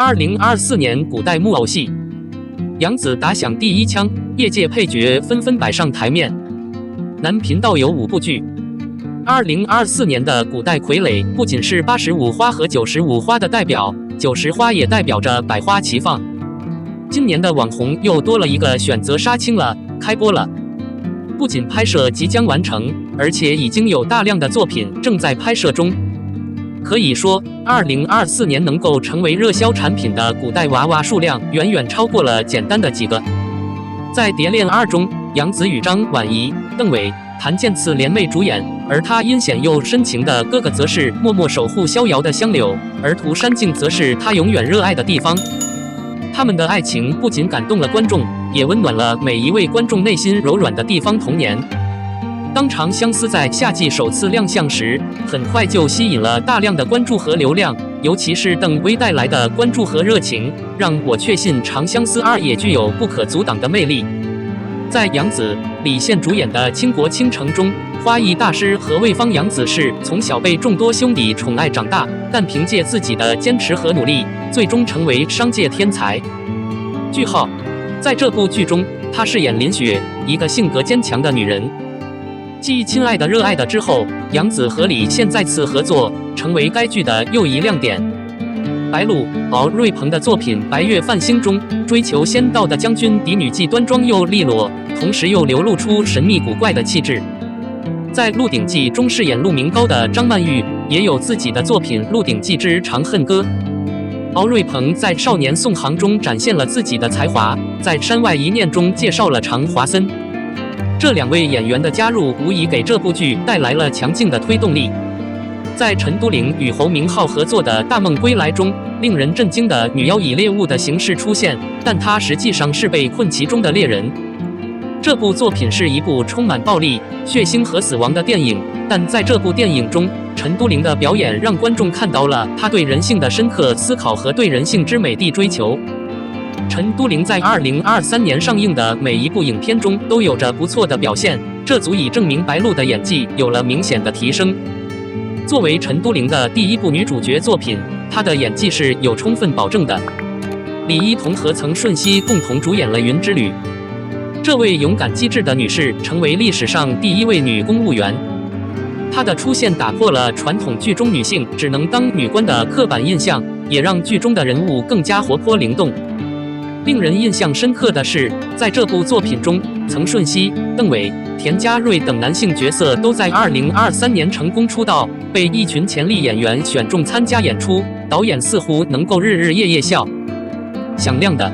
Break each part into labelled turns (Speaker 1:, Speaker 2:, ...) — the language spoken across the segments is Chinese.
Speaker 1: 2024年古代木偶戏，杨紫打响第一枪，业界配角纷纷摆上台面。南频道有5部剧。2024年的古代傀儡不仅是85花和95花的代表，90花也代表着百花齐放。今年的网红又多了一个选择杀青了，开播了。不仅拍摄即将完成，而且已经有大量的作品正在拍摄中。可以说，2024年能够成为热销产品的古代娃娃数量远远超过了简单的几个。在《蝶恋2》中，杨紫与张婉仪、邓伟、谭健次联袂主演，而她阴险又深情的哥哥则是默默守护逍遥的香柳，而涂山璟则是她永远热爱的地方。他们的爱情不仅感动了观众，也温暖了每一位观众内心柔软的地方童年。当《长相思》在夏季首次亮相时，很快就吸引了大量的关注和流量，尤其是邓威带来的关注和热情，让我确信《长相思2》也具有不可阻挡的魅力。在杨紫、李现主演的《倾国倾城》中，花艺大师何卫方杨紫是从小被众多兄弟宠爱长大，但凭借自己的坚持和努力，最终成为商界天才。句号，在这部剧中，她饰演林雪，一个性格坚强的女人。继《亲爱的热爱的》之后，杨紫和李现再次合作，成为该剧的又一亮点。白鹿、敖瑞鹏的作品《白月繁星》中，追求仙道的将军嫡女既端庄又利落，同时又流露出神秘古怪的气质。在《鹿鼎记》中饰演鹿鸣高的张曼玉，也有自己的作品《鹿鼎记之长恨歌》。敖瑞鹏在《少年宋行》中展现了自己的才华，在《山外一念》中介绍了常华森。这2位演员的加入，无疑给这部剧带来了强劲的推动力。在陈都灵与侯明昊合作的《大梦归来》中，令人震惊的女妖以猎物的形式出现，但她实际上是被困其中的猎人。这部作品是一部充满暴力、血腥和死亡的电影，但在这部电影中，陈都灵的表演让观众看到了她对人性的深刻思考和对人性之美的追求。陈都灵在2023年上映的每一部影片中都有着不错的表现，这足以证明白鹿的演技有了明显的提升。作为陈都灵的第1部女主角作品，她的演技是有充分保证的。李一桐和曾舜晞共同主演了《云之旅》，这位勇敢机智的女士成为历史上第1位女公务员。她的出现打破了传统剧中女性只能当女官的刻板印象，也让剧中的人物更加活泼灵动。令人印象深刻的是，在这部作品中，曾舜晞、邓伟、田家瑞等男性角色都在2023年成功出道，被一群潜力演员选中参加演出，导演似乎能够日日夜夜笑。响亮的，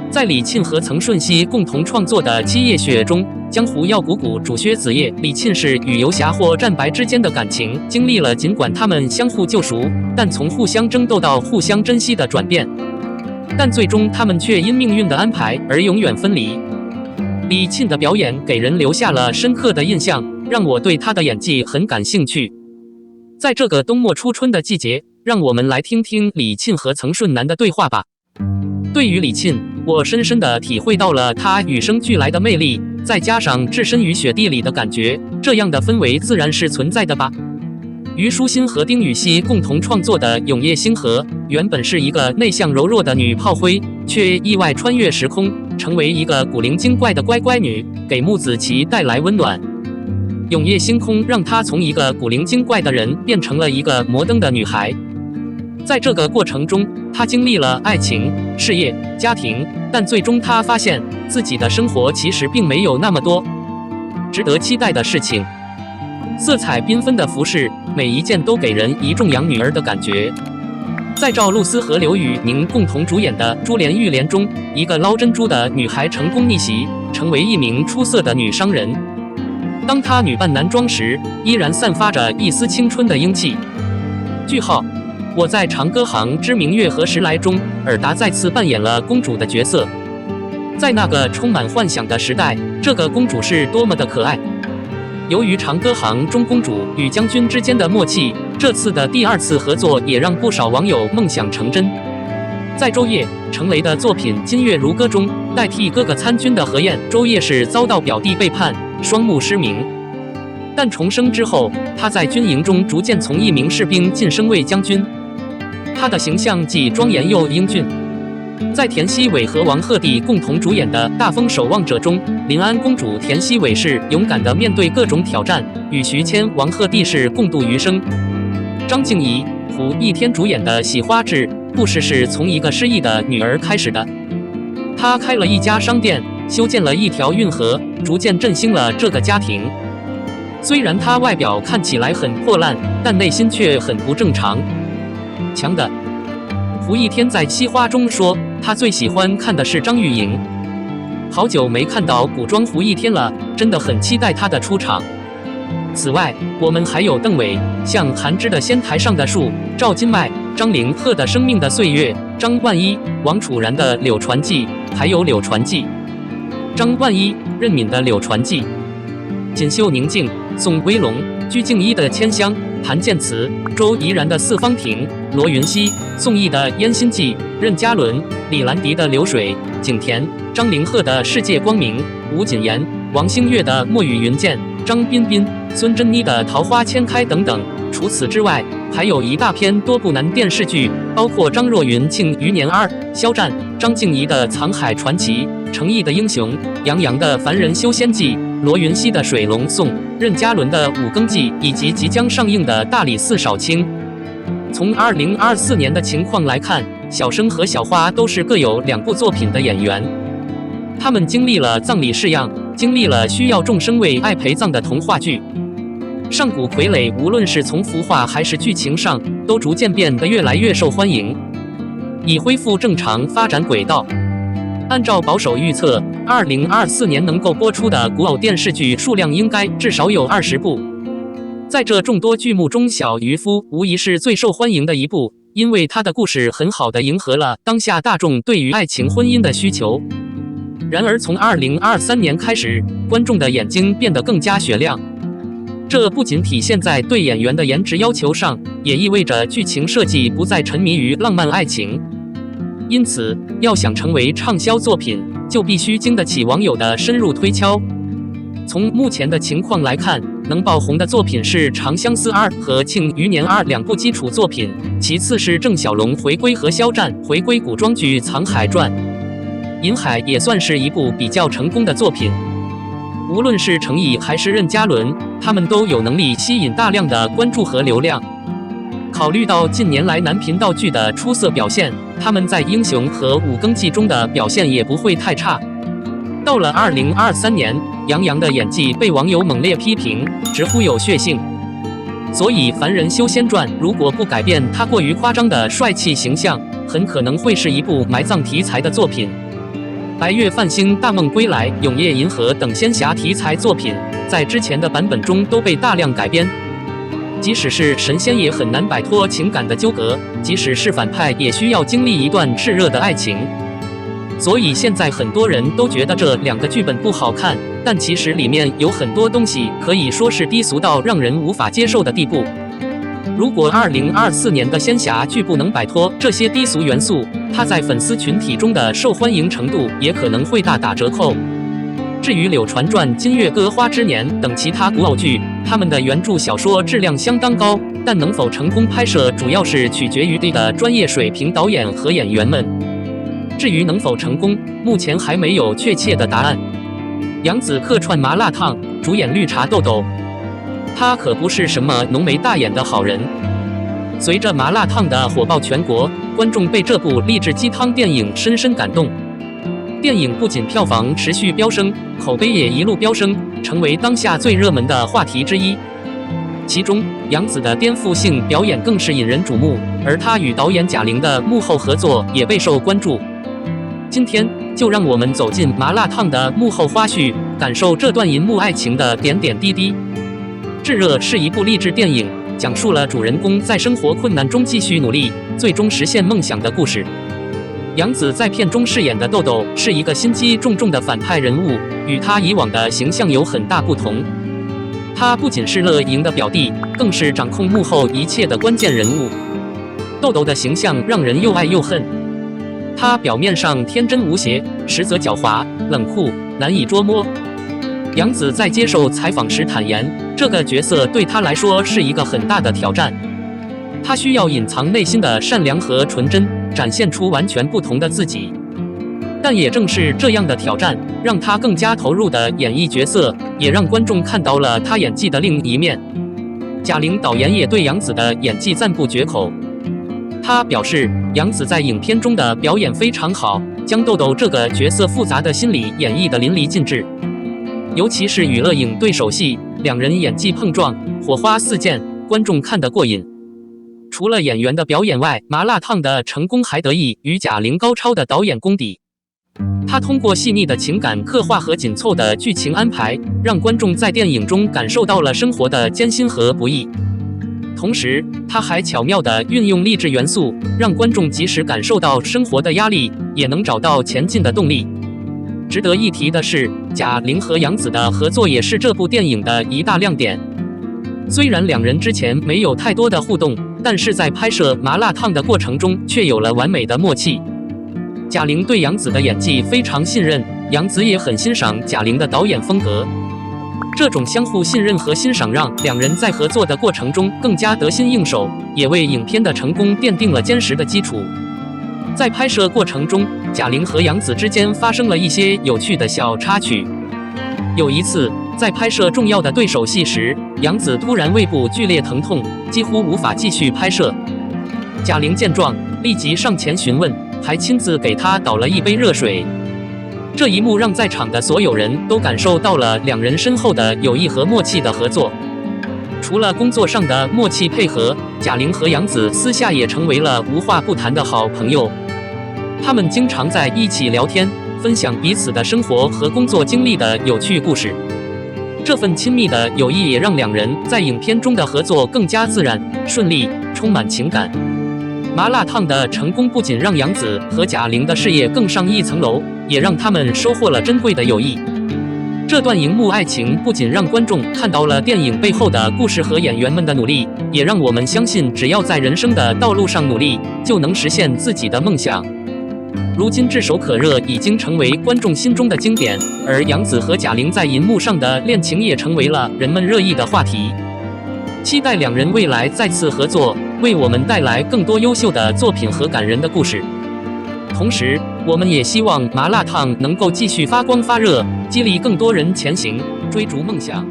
Speaker 1: 在李沁和曾舜晞共同创作的《七夜雪》中，江湖要鼓鼓，主薛子夜。李沁是与游侠或战白之间的感情，经历了尽管他们相互救赎，但从互相争斗到互相珍惜的转变。但最终他们却因命运的安排而永远分离。李沁的表演给人留下了深刻的印象，让我对她的演技很感兴趣。在这个冬末初春的季节，让我们来听听李沁和曾舜男的对话吧。对于李沁，我深深地体会到了她与生俱来的魅力，再加上置身于雪地里的感觉，这样的氛围自然是存在的吧。虞书欣和丁禹兮共同创作的《永夜星河》，原本是一个内向柔弱的女炮灰，却意外穿越时空，成为一个古灵精怪的乖乖女，给木子琪带来温暖。永夜星空让她从一个古灵精怪的人变成了一个摩登的女孩。在这个过程中，她经历了爱情、事业、家庭，但最终她发现自己的生活其实并没有那么多值得期待的事情。色彩缤纷的服饰，每一件都给人一种养女儿的感觉。在赵露思和刘宇宁共同主演的《珠帘玉帘》中，一个捞珍珠的女孩成功逆袭，成为一名出色的女商人。当她女扮男装时，依然散发着一丝青春的英气。句号，我在《长歌行之明月何时来》中，尔达再次扮演了公主的角色。在那个充满幻想的时代，这个公主是多么的可爱。由于《长歌行》中公主与将军之间的默契，这次的第2次合作也让不少网友梦想成真。在周夜、程雷的作品《今月如歌》中，代替哥哥参军的何晏，周夜是遭到表弟背叛，双目失明。但重生之后，他在军营中逐渐从一名士兵晋升为将军。他的形象既庄严又英俊。在田曦伟和王鹤棣共同主演的《大风守望者》中，临安公主田曦伟是勇敢地面对各种挑战，与徐谦、王鹤棣是共度余生。张婧仪、胡一天主演的《喜花志》，故事是从一个失忆的女儿开始的。她开了一家商店，修建了一条运河，逐渐振兴了这个家庭。虽然她外表看起来很破烂，但内心却很不正常。强的胡一天在《西花》中说，他最喜欢看的是张玉莹。好久没看到古装胡一天了，真的很期待他的出场。此外，我们还有邓伟、像韩芝的《仙台上的树》，赵今麦、张凌赫的《生命的岁月》，张万一、王楚然的《柳传记》，还有《柳传记》。张万一、任敏的《柳传记》，锦绣宁静、宋威龙、鞠婧祎的《千香》，谭健慈、周怡然的《四方亭》，罗云熙、宋轶的《烟心记》，任嘉伦、李兰迪的《流水》，景甜、张凌赫的《世界光明》，吴谨言、王星越的《墨雨云剑》，张彬彬、孙珍妮的《桃花千开》等等。除此之外，还有一大篇多部男电视剧，包括张若昀《庆余年2》、肖战、张婧仪的《藏海传奇》，程毅的《英雄》，杨洋的《凡人修仙记》，罗云熙的《水龙颂》，任嘉伦的《五更记》，以及即将上映的《大理寺少卿》。从2024年的情况来看，小生和小花都是各有2部作品的演员。他们经历了葬礼式样，经历了需要众生为爱陪葬的童话剧。上古傀儡无论是从服化还是剧情上，都逐渐变得越来越受欢迎，已恢复正常发展轨道。按照保守预测，2024年能够播出的古偶电视剧数量应该至少有20部。在这众多剧目中，《小渔夫》无疑是最受欢迎的一部，因为它的故事很好地迎合了当下大众对于爱情婚姻的需求。然而从2023年开始，观众的眼睛变得更加雪亮。这不仅体现在对演员的颜值要求上，也意味着剧情设计不再沉迷于浪漫爱情。因此，要想成为畅销作品，就必须经得起网友的深入推敲。从目前的情况来看，能爆红的作品是《长相思2》和《庆余年2》2部基础作品，其次是郑晓龙回归和肖战回归古装剧《藏海传》。银海也算是一部比较成功的作品。无论是程毅还是任嘉伦，他们都有能力吸引大量的关注和流量。考虑到近年来男频道剧的出色表现，他们在《英雄》和《五更记》中的表现也不会太差。到了2023年，杨洋的演技被网友猛烈批评，直呼有血性。所以《凡人修仙传》如果不改变他过于夸张的帅气形象，很可能会是一部埋葬题材的作品。白月繁星、大梦归来、永夜银河等仙侠题材作品，在之前的版本中都被大量改编。即使是神仙也很难摆脱情感的纠葛，即使是反派也需要经历一段炽热的爱情。所以现在很多人都觉得这2个剧本不好看，但其实里面有很多东西可以说是低俗到让人无法接受的地步。如果2024年的仙侠剧不能摆脱这些低俗元素，它在粉丝群体中的受欢迎程度也可能会大打折扣。至于《柳传传》《金月歌花之年》等其他古偶剧，他们的原著小说质量相当高，但能否成功拍摄，主要是取决于的专业水平导演和演员们。至于能否成功，目前还没有确切的答案。杨紫客串麻辣烫，主演绿茶豆豆。他可不是什么浓眉大眼的好人。随着麻辣烫的火爆全国，观众被这部励志鸡汤电影深深感动。电影不仅票房持续飙升，口碑也一路飙升，成为当下最热门的话题之一。其中，杨紫的颠覆性表演更是引人瞩目，而她与导演贾玲的幕后合作也备受关注。今天就让我们走进麻辣烫的幕后花絮，感受这段银幕爱情的点点滴滴。炙热是一部励志电影，讲述了主人公在生活困难中继续努力，最终实现梦想的故事。杨紫在片中饰演的豆豆是一个心机重重的反派人物，与她以往的形象有很大不同。他不仅是乐莹的表弟，更是掌控幕后一切的关键人物。豆豆的形象让人又爱又恨。他表面上天真无邪，实则狡猾、冷酷、难以捉摸。杨紫在接受采访时坦言，这个角色对她来说是一个很大的挑战。他需要隐藏内心的善良和纯真，展现出完全不同的自己。但也正是这样的挑战，让他更加投入地演绎角色，也让观众看到了他演技的另一面。贾玲导演也对杨紫的演技赞不绝口，他表示杨紫在影片中的表演非常好，将豆豆这个角色复杂的心理演绎得淋漓尽致。尤其是娱乐影对手戏，两人演技碰撞，火花四溅，观众看得过瘾。除了演员的表演外，麻辣烫的成功还得益于贾玲高超的导演功底。他通过细腻的情感刻画和紧凑的剧情安排，让观众在电影中感受到了生活的艰辛和不易。同时，他还巧妙地运用励志元素，让观众即使感受到生活的压力，也能找到前进的动力。值得一提的是，贾玲和杨紫的合作也是这部电影的一大亮点。虽然两人之前没有太多的互动，但是在拍摄麻辣烫的过程中却有了完美的默契。贾玲对杨紫的演技非常信任，杨紫也很欣赏贾玲的导演风格。这种相互信任和欣赏让两人在合作的过程中更加得心应手，也为影片的成功奠定了坚实的基础。在拍摄过程中，贾玲和杨紫之间发生了一些有趣的小插曲。有一次，在拍摄重要的对手戏时，杨紫突然胃部剧烈疼痛，几乎无法继续拍摄。贾玲见状，立即上前询问，还亲自给她倒了一杯热水。这一幕让在场的所有人都感受到了两人深厚的友谊和默契的合作。除了工作上的默契配合，贾玲和杨紫私下也成为了无话不谈的好朋友。他们经常在一起聊天，分享彼此的生活和工作经历的有趣故事。这份亲密的友谊也让两人在影片中的合作更加自然、顺利，充满情感。麻辣烫的成功不仅让杨紫和贾玲的事业更上一层楼，也让他们收获了珍贵的友谊。这段荧幕爱情不仅让观众看到了电影背后的故事和演员们的努力，也让我们相信只要在人生的道路上努力，就能实现自己的梦想。如今炙手可热已经成为观众心中的经典，而杨紫和贾玲在银幕上的恋情也成为了人们热议的话题。期待两人未来再次合作，为我们带来更多优秀的作品和感人的故事。同时，我们也希望麻辣烫能够继续发光发热，激励更多人前行，追逐梦想。